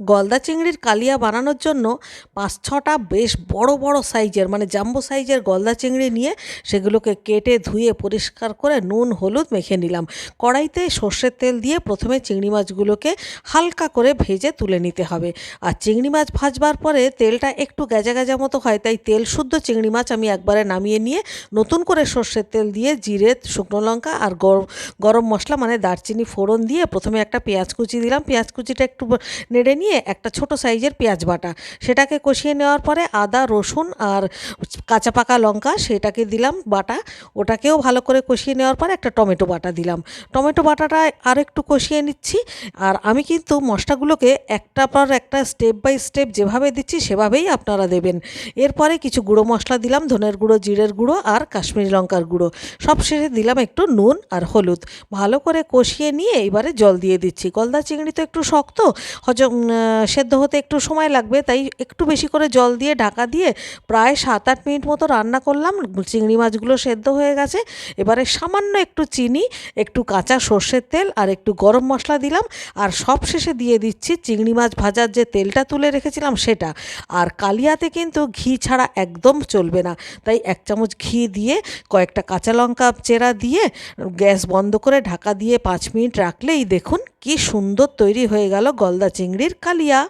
গলদা চিংড়ির কালিয়া বানানোর জন্য ৫-৬টা বেশ বড় বড় সাইজের মানে জাম্বো সাইজের গলদা চিংড়ি নিয়ে সেগুলোকে কেটে ধুয়ে পরিষ্কার করে নুন হলুদ মেখে নিলাম। কড়াইতে সর্ষের তেল দিয়ে প্রথমে চিংড়ি মাছগুলোকে হালকা করে ভেজে তুলে নিতে হবে। আর চিংড়ি মাছ ভাজবার পরে তেলটা একটু গ্যাজা গ্যাজা মতো হয়, তাই তেল শুদ্ধ চিংড়ি মাছ আমি একবারে নামিয়ে নিয়ে নতুন করে সর্ষের তেল দিয়ে জিরে, শুকনো লঙ্কা আর গরম মশলা মানে দারচিনি ফোড়ন দিয়ে প্রথমে একটা পেঁয়াজ কুচি দিলাম। পেঁয়াজ কুচিটা একটু নেড়ে নিয়ে একটা ছোট সাইজের পেঁয়াজ বাটা সেটাকে কষিয়ে নেওয়ার পরে আদা রসুন আর কাঁচা পাকা লঙ্কা সেটাকে দিলাম বাটা, ওটাকেও ভালো করে কষিয়ে নেওয়ার পরে একটা টমেটো বাটা দিলাম। টমেটো বাটাটা আর একটু কষিয়ে নিচ্ছি। আর আমি কিন্তু মশলাগুলোকে একটা পর একটা স্টেপ বাই স্টেপ যেভাবে দিচ্ছি সেভাবেই আপনারা দেবেন। এরপরে কিছু গুঁড়ো মশলা দিলাম, ধনের গুঁড়ো, জিরের গুঁড়ো আর কাশ্মীরি লঙ্কার গুঁড়ো। সব শেষে দিলাম একটু নুন আর হলুদ। ভালো করে কষিয়ে নিয়ে এবারে জল দিয়ে দিচ্ছি। গলদা চিংড়ি তো একটু শক্ত, সেদ্ধ হতে একটু সময় লাগবে, তাই একটু বেশি করে জল দিয়ে ঢাকা দিয়ে প্রায় 7-8 মিনিট মতো রান্না করলাম। চিংড়ি মাছগুলো সেদ্ধ হয়ে গেছে। এবারে সামান্য একটু চিনি, একটু কাঁচা সর্ষের তেল আর একটু গরম মশলা দিলাম। আর সব শেষে দিয়ে দিচ্ছি চিংড়ি মাছ ভাজার যে তেলটা তুলে রেখেছিলাম সেটা। আর কালিয়াতে কিন্তু ঘি ছাড়া একদম চলবে না, তাই 1 চামচ ঘি দিয়ে কয়েকটা কাঁচা লঙ্কা চেরা দিয়ে গ্যাস বন্ধ করে ঢাকা দিয়ে 5 মিনিট রাখলেই দেখুন কি সুন্দর তৈরি হয়ে গেল গলদা চিংড়ির কালিয়া।